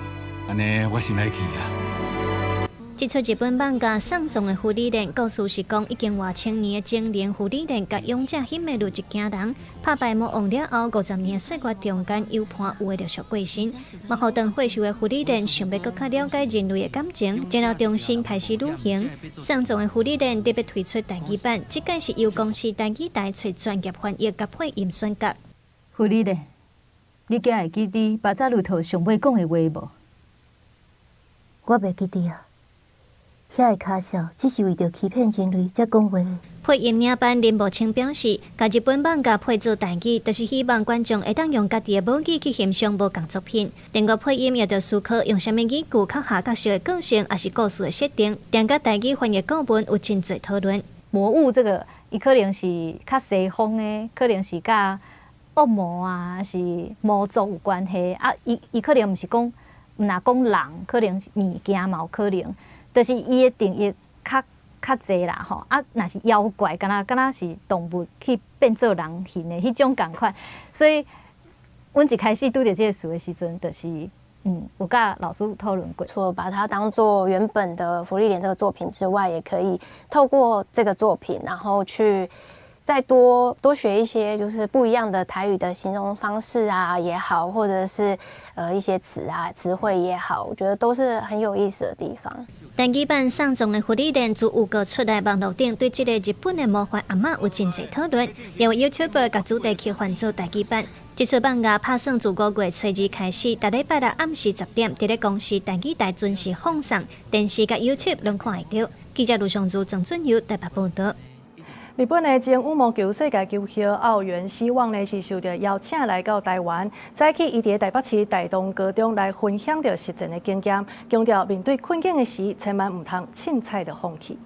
安尼，我先来去啊。
这出日本放假送葬的芙莉莲，故事是讲已经外千年的精灵芙莉莲，甲勇者欣美如一家人，拍败魔王了后，50年的岁月中间有伴有的着属过身。幕后当会寿的芙莉莲，想要更加了解人类的感情，然后重新开始旅行。送葬的芙莉莲特别推出台语版，这届是由公司台语台找专业翻译甲配音选角。
芙莉莲。你敢会记得巴扎路头上尾讲的话无？
我袂记得啊，遐个卡笑只是为着欺骗人类才讲话。配音领班林茂清表示，甲日本漫画配做台语，就是希望观众会当用家己的母语去欣赏无共作品。另外配音也着思考用啥物语句较下角色的个性，还是故事的设定，定甲台语翻译顾问有真侪讨论。
魔物这个，伊可能是较西方的，可能是甲恶魔啊，是魔族有关系啊。伊可能毋是讲，毋若讲人，可能是物件嘛有可能，就是伊的定义较济啦吼。啊，若是妖怪，敢若是动物去变做人形的迄种共款。所以，阮一开始拄着这个词的时阵，就是有甲老师讨论过。
除了把它当做原本的芙莉莲这个作品之外，也可以透过这个作品，然后去再多学一些就是不一样的台语的形容方式啊也好，或者是一些词汇也好，我觉得都是很有意思的地方。台语版送葬的芙莉莲自有个出来网络顶对这个日本的魔法阿嬷有真侪讨论，也有 YouTuber 甲主题曲换做台语版。这出放假拍算自5月初2开始，每礼拜六暗时10点，伫咧公司台语台准时放送，电视甲 YouTube 拢看会到。记者卢尚珠、郑俊佑台北报道。
日本的前羽毛球世界球后奥原希望呢是受到邀请来到台湾，早起伊伫台北市大同高中来分享着实践的经验，强调面对困境的时，千万唔通凊彩就放弃。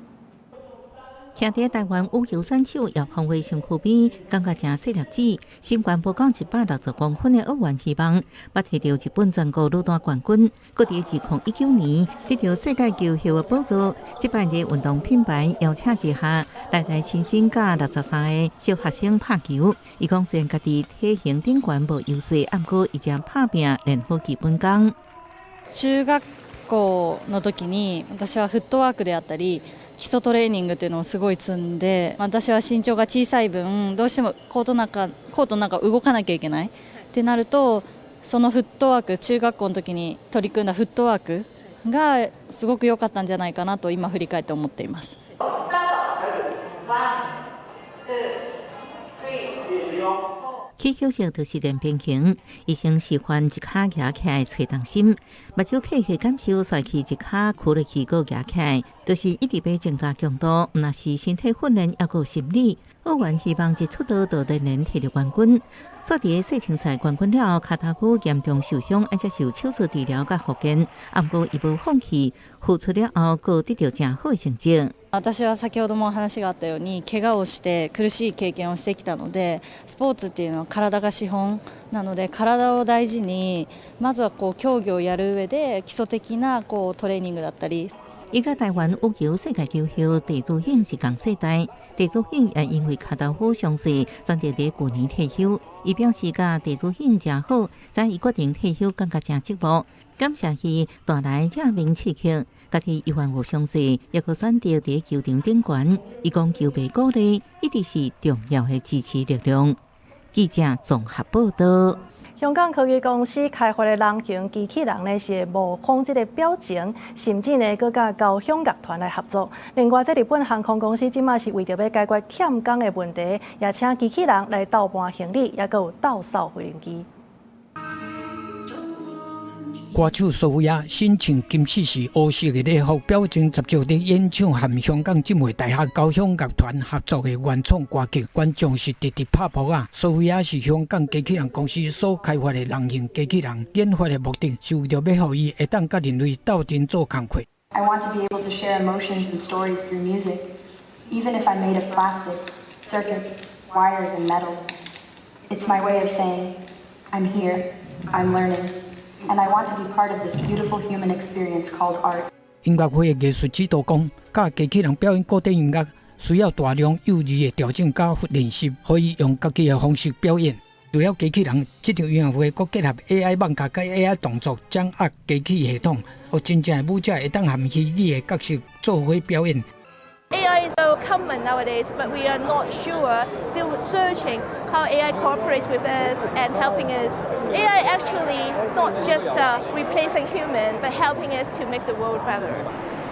徛伫台湾羽球选手姚鹏伟身躯边，感觉真细粒子。身高不到160公分的奥原希望，捌摕到日本全国女单冠军，搁伫2019年得到世界球后的宝座。这摆个运动品牌邀请之下，来亲身甲63个小学生拍球。伊讲虽然家己体型顶悬无优势，不过伊正拍拼练好基本功。
中学校の時に私はフットワークであったり基礎トレーニングというのをすごい積んで、私は身長が小さい分どうしてもコートの中動かなきゃいけないってなると、そのフットワーク、中学校の時に取り組んだフットワークがすごく良かったんじゃないかなと今振り返って思っています。
起手式就是练平衡，医生示范一脚举起来找重心，目睭闭去感受甩起一脚屈落去个举起来，就是一直要增加强度，毋但是身体训练，也有心理。澳元希望一出道就连连摕到冠军。煞伫世青赛冠军了，脚踏骨严重受伤，要接受手术治療甲復健。不過伊無放棄，付出了後，佫得到真好的成績。
私は先ほども話があったように怪我をして苦しい経験をしてきたので、スポーツっていうのは体が資本なので、体を大事にまずは競技をやる上で基礎的なトレーニングだったり。
伊甲台湾羽球世界球后鄭祖瑩是同世代，鄭祖瑩也因為腳踏骨傷勢，選擇喺舊年退休。伊表示甲鄭祖瑩真好，在伊決定退休感覺真寂寞，感謝伊帶來這名刺激。家己有患有傷勢，也可選擇喺球場頂懸。伊講球迷鼓勵一直是重要的支持力量。記者綜合報道。
香港科技公司開發的人形機器人呢，是模仿這個表情，甚至呢，佮甲交響樂團來合作。另外，這日本航空公司即馬是為着要解決欠工的問題，也請機器人來倒搬行李，也佮有倒掃飛行機。
歌手蘇菲亞身穿金絲是黑色的禮服表情，十足地演唱和香港浸會大學交響樂團合作的原創歌曲，觀眾是直直拍撲啊！蘇菲亞是香港機器人公司所開發的人形機器人，研發的目的是為了要讓伊會當甲人類鬥陣做工課。
I want to be able to share emotions and stories through music, even if I'm made of plastic, circuits, wires, and metal. It's my way of saying, I'm here, I'm learning.And I want to be part of this beautiful human experience called art.
音樂會的藝術指導講，甲機器人表演古典音樂需要大量幼兒的調整加練習，可以用家己的方式表演。除了機器人，這場音樂會佫結合 AI 網架甲 AI 動作掌握機器系統，予真正的舞者會當含虛擬的角色做伙表演。
AI is so common nowadays, but we are not sure, still searching how AI cooperates with us and helping us. AI actually not just replacing human, but helping us to make the world better.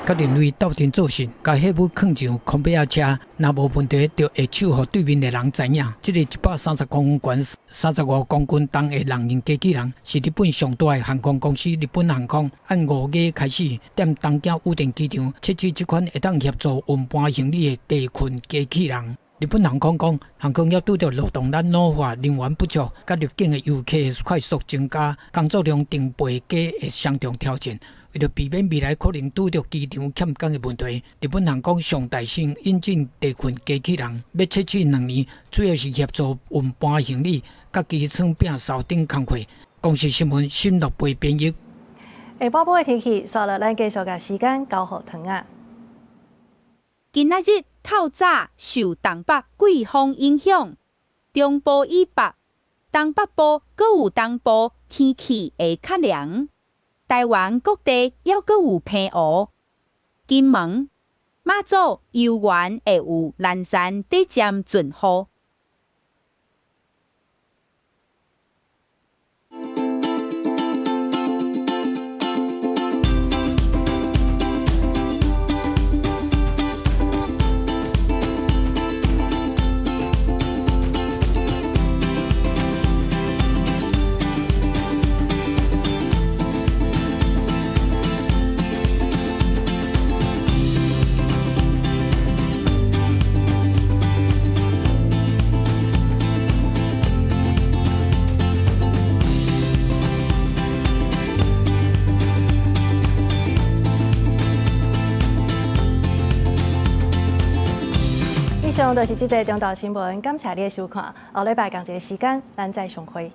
甲人類鬥陣做事，甲迄物放上空白車，若無問題，就會手予對面的人知影。這個130公分懸、35公斤重的人形機器人，是日本上大的航空公司日本航空按5月開始，踮東京羽田機場設置這款會當協助運搬行李的地勤機器人。日本航空講，航空業拄着勞動力老化、人員不足，甲入境的遊客快速增加，工作量定倍加的相同挑戰。為了避免未來可能拄着機場欠工的問題，日本航空上大心引進地勤機器人，要設置2年，主要是協助運搬行李、甲機床餅掃頂工課。公視新聞新樂培編譯。
下晡的天氣，稍後咱繼續甲時間交互糖啊。
今仔日透早受東北季風影響，中部以北、東北部閣有東部天氣會較涼。台灣各地還閣有平烏，金門、馬祖、遊園會有南山地漸陣雨。
以上就是这个中岛新闻，感谢你的收看。下礼拜同一个时间，咱再相会。